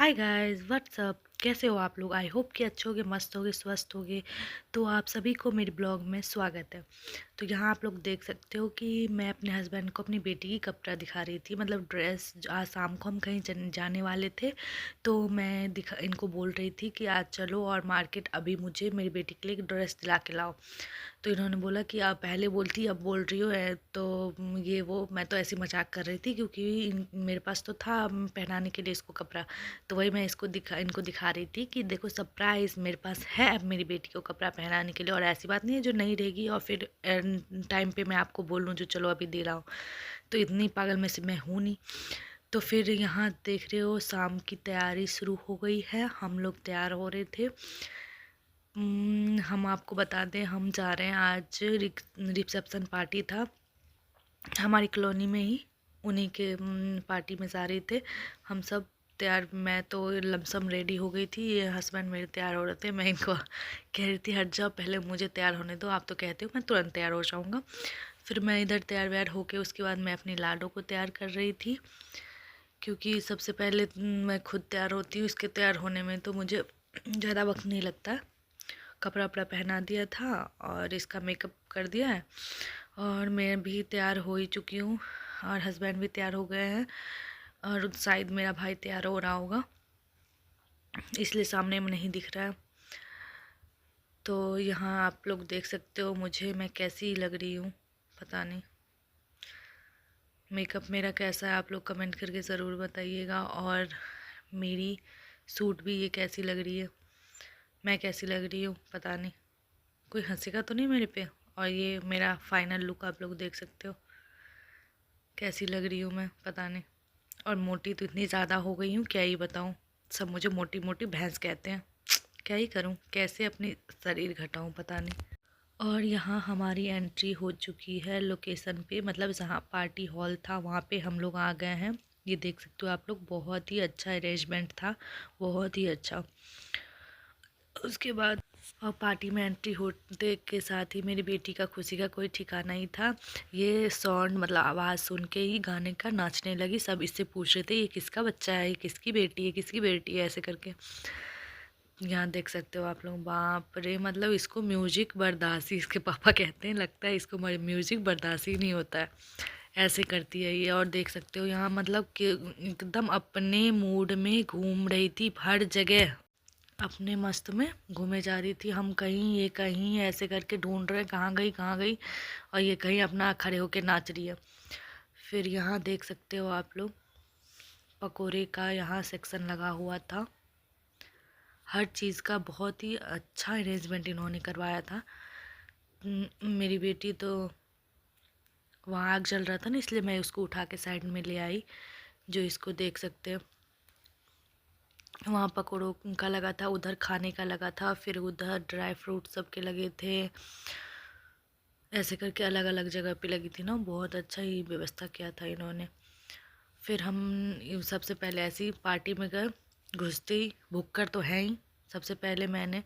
Hi guys what's up. कैसे हो आप लोग? आई होप कि अच्छे होगे, मस्त होगे, स्वस्थ होगे। तो आप सभी को मेरे ब्लॉग में स्वागत है। तो यहाँ आप लोग देख सकते हो कि मैं अपने हस्बैंड को अपनी बेटी की कपड़ा दिखा रही थी, मतलब ड्रेस। आज शाम को हम कहीं जाने वाले थे, तो मैं इनको बोल रही थी कि आज चलो और मार्केट अभी मुझे मेरी बेटी के लिए एक ड्रेस दिला के लाओ। तो इन्होंने बोला कि आप पहले बोलती अब बोल रही हो तो ये वो मैं तो ऐसी मजाक कर रही थी, क्योंकि मेरे पास तो था पहनाने के लिए इसको कपड़ा। तो वही मैं इनको दिखा रही थी कि देखो सरप्राइज़ मेरे पास है अब मेरी बेटी को कपड़ा पहनाने के लिए, और ऐसी बात नहीं है जो नहीं रहेगी और फिर टाइम पे मैं आपको बोल लूँ जो चलो अभी दे रहा हूँ। तो इतनी पागल में से मैं हूँ नहीं। तो फिर यहाँ देख रहे हो शाम की तैयारी शुरू हो गई है, हम लोग तैयार हो रहे थे। हम आपको बता दें हम जा रहे हैं आज रिसेप्शन पार्टी था हमारी कॉलोनी में ही, उन्हीं के पार्टी में जा रहे थे हम सब तैयार। मैं तो लमसम रेडी हो गई थी, ये हस्बैंड मेरे तैयार हो रहे थे। मैं इनको कह रही थी हट जाओ, पहले मुझे तैयार होने दो, आप तो कहते हो मैं तुरंत तैयार हो जाऊँगा। फिर मैं इधर तैयार व्यार होके उसके बाद मैं अपनी लाडो को तैयार कर रही थी, क्योंकि सबसे पहले मैं खुद तैयार होती हूँ, इसके तैयार होने में तो मुझे ज़्यादा वक्त नहीं लगता। कपड़ा वपड़ा पहना दिया था और इसका मेकअप कर दिया है, और मैं भी तैयार हो ही चुकी हूँ और हस्बैंड भी तैयार हो गए हैं, और शायद मेरा भाई तैयार हो रहा होगा, इसलिए सामने में नहीं दिख रहा है। तो यहाँ आप लोग देख सकते हो मुझे मैं कैसी लग रही हूँ, पता नहीं मेकअप मेरा कैसा है, आप लोग कमेंट करके ज़रूर बताइएगा। और मेरी सूट भी ये कैसी लग रही है, मैं कैसी लग रही हूँ पता नहीं, कोई हंसेगा तो नहीं मेरे पे। और ये मेरा फाइनल लुक आप लोग देख सकते हो कैसी लग रही हूँ मैं, पता नहीं। और मोटी तो इतनी ज़्यादा हो गई हूँ क्या ही बताऊँ, सब मुझे मोटी मोटी भैंस कहते हैं। क्या ही करूँ, कैसे अपनी शरीर घटाऊँ पता नहीं। और यहाँ हमारी एंट्री हो चुकी है लोकेशन पे, मतलब जहाँ पार्टी हॉल था वहाँ पे हम लोग आ गए हैं। ये देख सकते हो आप लोग, बहुत ही अच्छा अरेंजमेंट था, बहुत ही अच्छा। उसके बाद और पार्टी में एंट्री होते के साथ ही मेरी बेटी का खुशी का कोई ठिकाना ही था। ये साउंड मतलब आवाज़ सुन के ही गाने का नाचने लगी, सब इससे पूछ रहे थे ये किसका बच्चा है, ये किसकी बेटी है, किसकी बेटी है, ऐसे करके। यहाँ देख सकते हो आप लोग, बाप रे, मतलब इसको म्यूजिक बर्दाश्त इसके पापा कहते हैं, लगता है इसको म्यूजिक बर्दाश्त ही नहीं होता है, ऐसे करती है ये। और देख सकते हो यहाँ मतलब कि एकदम अपने मूड में घूम रही थी, हर जगह अपने मस्त में घूमे जा रही थी। हम कहीं ये कहीं ऐसे करके ढूंढ रहे कहाँ गई कहाँ गई, और ये कहीं अपना खड़े होके नाच रही है। फिर यहाँ देख सकते हो आप लोग पकोड़े का यहाँ सेक्शन लगा हुआ था, हर चीज़ का बहुत ही अच्छा अरेंजमेंट इन्होंने करवाया था। मेरी बेटी तो वहाँ आग जल रहा था ना, इसलिए मैं उसको उठा के साइड में ले आई, जो इसको देख सकते हो वहाँ पकौड़ों का लगा था, उधर खाने का लगा था, फिर उधर ड्राई फ्रूट सबके लगे थे, ऐसे करके अलग अलग जगह पे लगी थी ना, बहुत अच्छा ही व्यवस्था किया था इन्होंने। फिर हम सबसे पहले ऐसी पार्टी में गए, घुसते ही भुक्कर तो है ही, सबसे पहले मैंने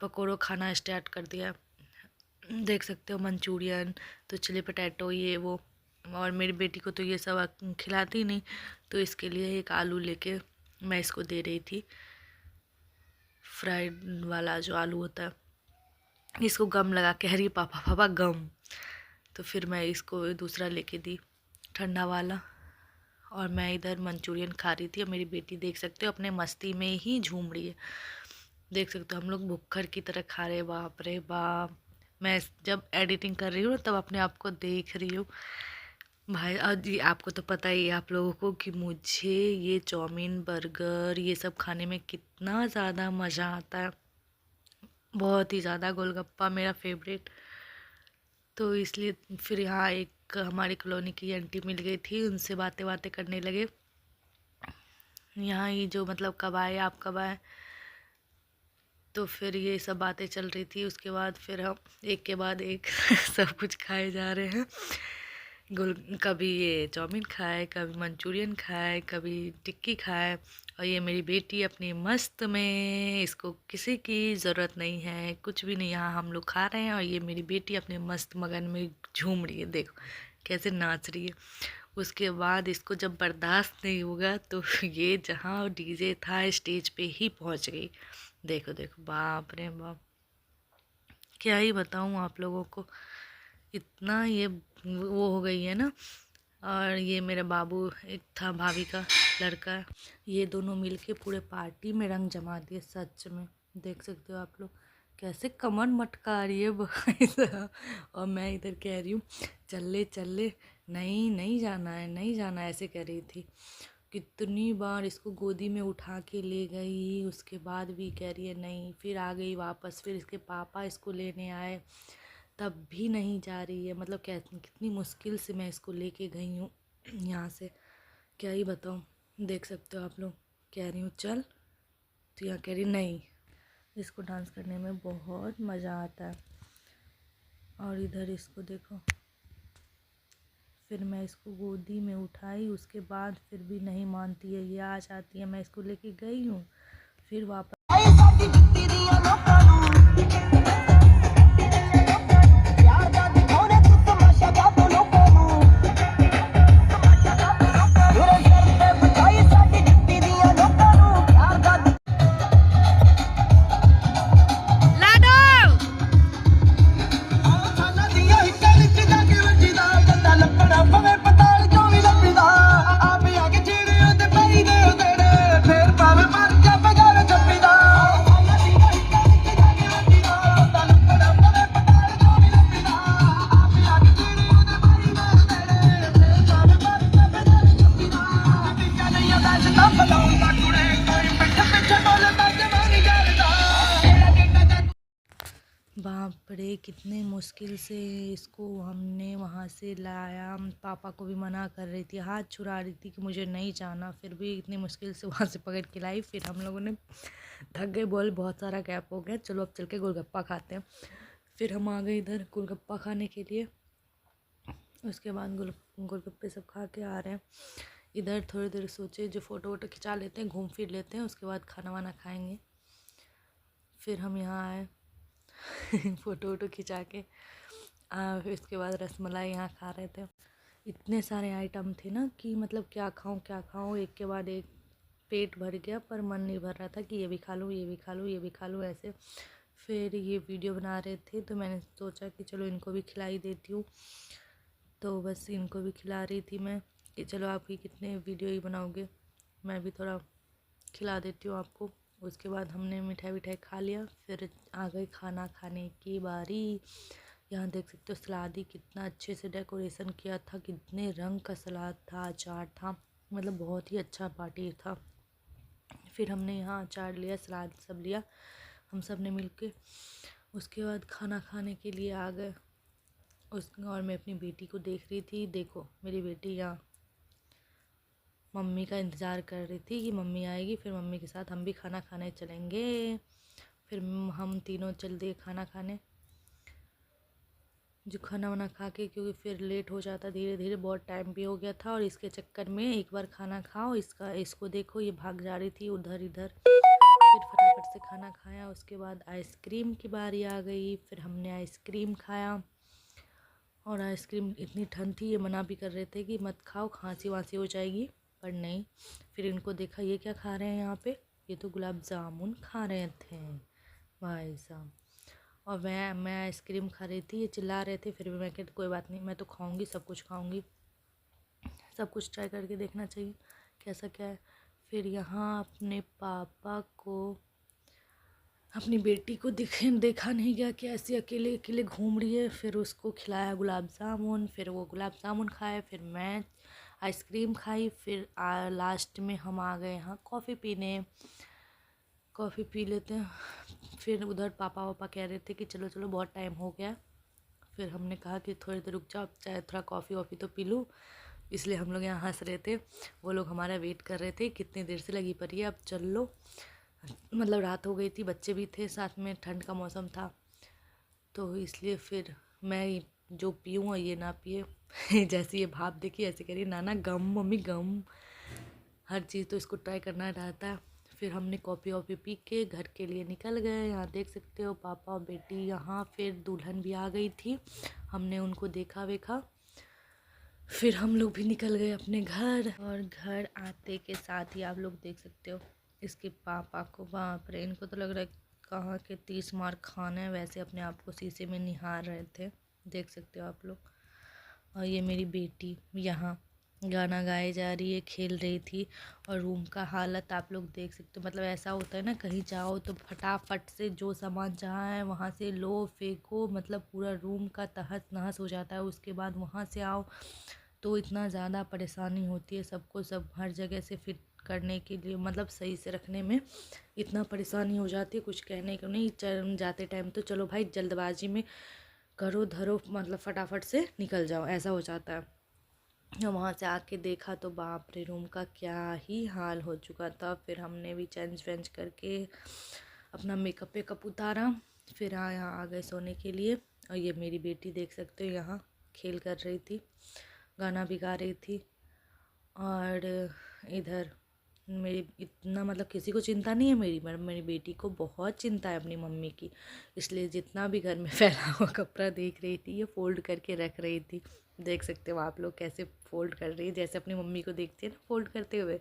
पकौड़ों खाना स्टार्ट कर दिया। देख सकते हो मंचूरियन, तो चिली पटैटो ये वो, और मेरी बेटी को तो ये सब खिलाती नहीं, तो इसके लिए एक आलू लेके मैं इसको दे रही थी, फ्राइड वाला जो आलू होता है। इसको गम लगा कह रही पापा पापा गम, तो फिर मैं इसको दूसरा लेके दी ठंडा वाला, और मैं इधर मंचूरियन खा रही थी। और मेरी बेटी देख सकते हो अपने मस्ती में ही झूम रही है, देख सकते हो हम लोग भुक्खर की तरह खा रहे, बाप रे बाप। मैं जब एडिटिंग कर रही हूँ तब अपने आप को देख रही हूँ भाई। और जी आपको तो पता ही है आप लोगों को कि मुझे ये चाउमीन बर्गर ये सब खाने में कितना ज़्यादा मज़ा आता है, बहुत ही ज़्यादा। गोलगप्पा मेरा फेवरेट। तो इसलिए फिर यहाँ एक हमारी कॉलोनी की आंटी मिल गई थी, उनसे बातें बातें करने लगे। यहाँ ही जो मतलब कब आए आप कब आए, तो फिर ये सब बातें चल रही थी। उसके बाद फिर हम एक के बाद एक सब कुछ खाए जा रहे हैं। गुल कभी ये चाउमीन खाए, कभी मंचूरियन खाए, कभी टिक्की खाए, और ये मेरी बेटी अपनी मस्त में, इसको किसी की ज़रूरत नहीं है कुछ भी नहीं, यहाँ हम लोग खा रहे हैं और ये मेरी बेटी अपने मस्त मगन में झूम रही है, देखो कैसे नाच रही है। उसके बाद इसको जब बर्दाश्त नहीं होगा तो ये जहाँ डीजे था स्टेज पे ही पहुंच गई। देखो देखो, बाप रे बाप, क्या ही बताऊँ आप लोगों को, इतना ये वो हो गई है ना। और ये मेरा बाबू एक था भाभी का लड़का, ये दोनों मिलके पूरे पार्टी में रंग जमा दिए सच में। देख सकते हो आप लोग कैसे कमर मटका रही है भाई साहब। और मैं इधर कह रही हूँ चल ले चल ले, नहीं नहीं जाना है, नहीं जाना है, ऐसे कह रही थी। कितनी बार इसको गोदी में उठा के ले गई, उसके बाद भी कह रही है नहीं, फिर आ गई वापस, फिर इसके पापा इसको लेने आए तब भी नहीं जा रही है। मतलब कितनी मुश्किल से मैं इसको लेके गई हूँ यहाँ से, क्या ही बताऊँ। देख सकते हो आप लोग, कह रही हूँ चल तो यहाँ कह रही नहीं। इसको डांस करने में बहुत मज़ा आता है। और इधर इसको देखो, फिर मैं इसको गोदी में उठाई, उसके बाद फिर भी नहीं मानती है, ये आ जाती है। मैं इसको लेके गई हूँ फिर वापस। बाप रे, कितने मुश्किल से इसको हमने वहाँ से लाया। पापा को भी मना कर रही थी, हाथ छुड़ा रही थी कि मुझे नहीं जाना, फिर भी इतनी मुश्किल से वहाँ से पकड़ के लाई। फिर हम लोगों ने थक गए, बोल बहुत सारा गैप हो गया, चलो अब चल के गोलगप्पा खाते हैं। फिर हम आ गए इधर गोलगप्पा खाने के लिए। उसके बाद गोलगप्पे सब खा के आ रहे हैं इधर। थोड़ी देर सोचे जो फ़ोटो वोटो खिंचा लेते हैं, घूम फिर लेते हैं, उसके बाद खाना वाना खाएंगे। फिर हम यहाँ आए फ़ोटो वोटो खिंचा के फिर उसके बाद रसमलाई यहाँ खा रहे थे। इतने सारे आइटम थे ना कि मतलब क्या खाऊं क्या खाऊं, एक के बाद एक पेट भर गया, पर मन नहीं भर रहा था कि ये भी खा लूँ, ये भी खा लूँ, ये भी खा लूँ ऐसे। फिर ये वीडियो बना रहे थे तो मैंने सोचा कि चलो इनको भी खिला ही देती हूँ। तो बस इनको भी खिला रही थी मैं कि चलो आप ही कितने वीडियो ही बनाओगे, मैं भी थोड़ा खिला देती हूँ आपको। उसके बाद हमने मिठाई विठाई खा लिया, फिर आ गई खाना खाने की बारी। यहाँ देख सकते हो सलाद ही कितना अच्छे से डेकोरेशन किया था, कितने रंग का सलाद था, अचार था, मतलब बहुत ही अच्छा पार्टी था। फिर हमने यहाँ अचार लिया, सलाद सब लिया हम सब ने मिल के। उसके बाद खाना खाने के लिए आ गए और मैं अपनी बेटी को देख रही थी। देखो मेरी बेटी यहाँ मम्मी का इंतज़ार कर रही थी कि मम्मी आएगी, फिर मम्मी के साथ हम भी खाना खाने चलेंगे। फिर हम तीनों चल दिए खाना खाने। जो खाना वाना खा के, क्योंकि फिर लेट हो जाता धीरे धीरे, बहुत टाइम भी हो गया था। और इसके चक्कर में एक बार खाना खाओ, इसको देखो ये भाग जा रही थी उधर इधर। फिर फटाफट से खाना खाया। उसके बाद आइसक्रीम की बारी आ गई, फिर हमने आइसक्रीम खाया। और आइसक्रीम इतनी ठंड थी, ये मना भी कर रहे थे कि मत खाओ, खांसी वासी हो जाएगी, पर नहीं। फिर इनको देखा ये क्या खा रहे हैं यहाँ पे, ये तो गुलाब जामुन खा रहे थे भाई साहब। और मैं आइसक्रीम खा रही थी, ये चिल्ला रहे थे, फिर भी मैं कहती कोई बात नहीं, मैं तो खाऊंगी, सब कुछ खाऊंगी, सब कुछ ट्राई करके देखना चाहिए कैसा क्या है। फिर यहाँ अपने पापा को, अपनी बेटी को देखा नहीं गया कि ऐसी अकेले अकेले घूम रही है। फिर उसको खिलाया गुलाब जामुन, फिर वो गुलाब जामुन खाए, फिर मैं आइसक्रीम खाई। फिर लास्ट में हम आ गए यहाँ कॉफ़ी पीने, कॉफ़ी पी लेते हैं। फिर उधर पापा वापा कह रहे थे कि चलो चलो बहुत टाइम हो गया। फिर हमने कहा कि थोड़ी देर रुक जाओ, चाहे थोड़ा कॉफ़ी वॉफ़ी तो पी लूँ, इसलिए हम लोग यहाँ हंस रहे थे। वो लोग हमारा वेट कर रहे थे कितनी देर से लगी पड़ी है, अब चल लो। मतलब रात हो गई थी, बच्चे भी थे साथ में, ठंड का मौसम था, तो इसलिए फिर मैं जो पीऊँ और ये ना पिए जैसे ये भाप देखी ऐसे कह रही नाना गम, मम्मी गम, हर चीज़ तो इसको ट्राई करना रहता है। फिर हमने कॉफ़ी वॉफ़ी पी के घर के लिए निकल गए। यहाँ देख सकते हो पापा और बेटी यहाँ, फिर दुल्हन भी आ गई थी, हमने उनको देखा वेखा। फिर हम लोग भी निकल गए अपने घर, और घर आते के साथ ही आप लोग देख सकते हो इसके पापा को, बाप रे, इनको तो लग रहा है कहाँ के 30 मार खाना है, वैसे अपने आप को शीशे में निहार रहे थे, देख सकते हो आप लोग। और ये मेरी बेटी यहाँ गाना गाए जा रही है, खेल रही थी। और रूम का हालत आप लोग देख सकते हो, मतलब ऐसा होता है ना, कहीं जाओ तो फटाफट से जो सामान जहाँ है वहाँ से लो, फेंको, मतलब पूरा रूम का तहस नहस हो जाता है। उसके बाद वहाँ से आओ तो इतना ज़्यादा परेशानी होती है सबको, सब हर जगह से फिट करने के लिए, मतलब सही से रखने में इतना परेशानी हो जाती है, कुछ कहने को नहीं। जाते टाइम तो चलो भाई जल्दबाजी में करो धरो, मतलब फटाफट से निकल जाओ, ऐसा हो जाता है। वहाँ से आके देखा तो बाप रे, रूम का क्या ही हाल हो चुका था। फिर हमने भी चेंज वेंज करके अपना मेकअप वेकअप उतारा, फिर आ गए सोने के लिए। और ये मेरी बेटी देख सकते हो यहाँ खेल कर रही थी, गाना भी गा रही थी। और इधर मेरी इतना, मतलब किसी को चिंता नहीं है मेरी, मगर मेरी बेटी को बहुत चिंता है अपनी मम्मी की, इसलिए जितना भी घर में फैला हुआ कपड़ा देख रही थी ये फोल्ड करके रख रही थी। देख सकते हो आप लोग कैसे फोल्ड कर रही है, जैसे अपनी मम्मी को देखती है ना फोल्ड करते हुए,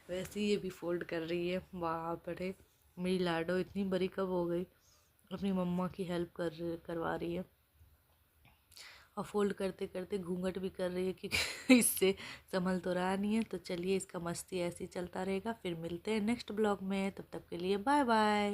वैसे ही ये भी फोल्ड कर रही है। बाप रे, मेरी लाडो इतनी बड़ी कब हो गई, अपनी मम्मा की हेल्प करवा रही है। और फोल्ड करते करते घूंघट भी कर रही है क्योंकि इससे संभल तो रहा नहीं है। तो चलिए इसका मस्ती ऐसे ही चलता रहेगा, फिर मिलते हैं नेक्स्ट ब्लॉग में, तब तक के लिए बाय बाय।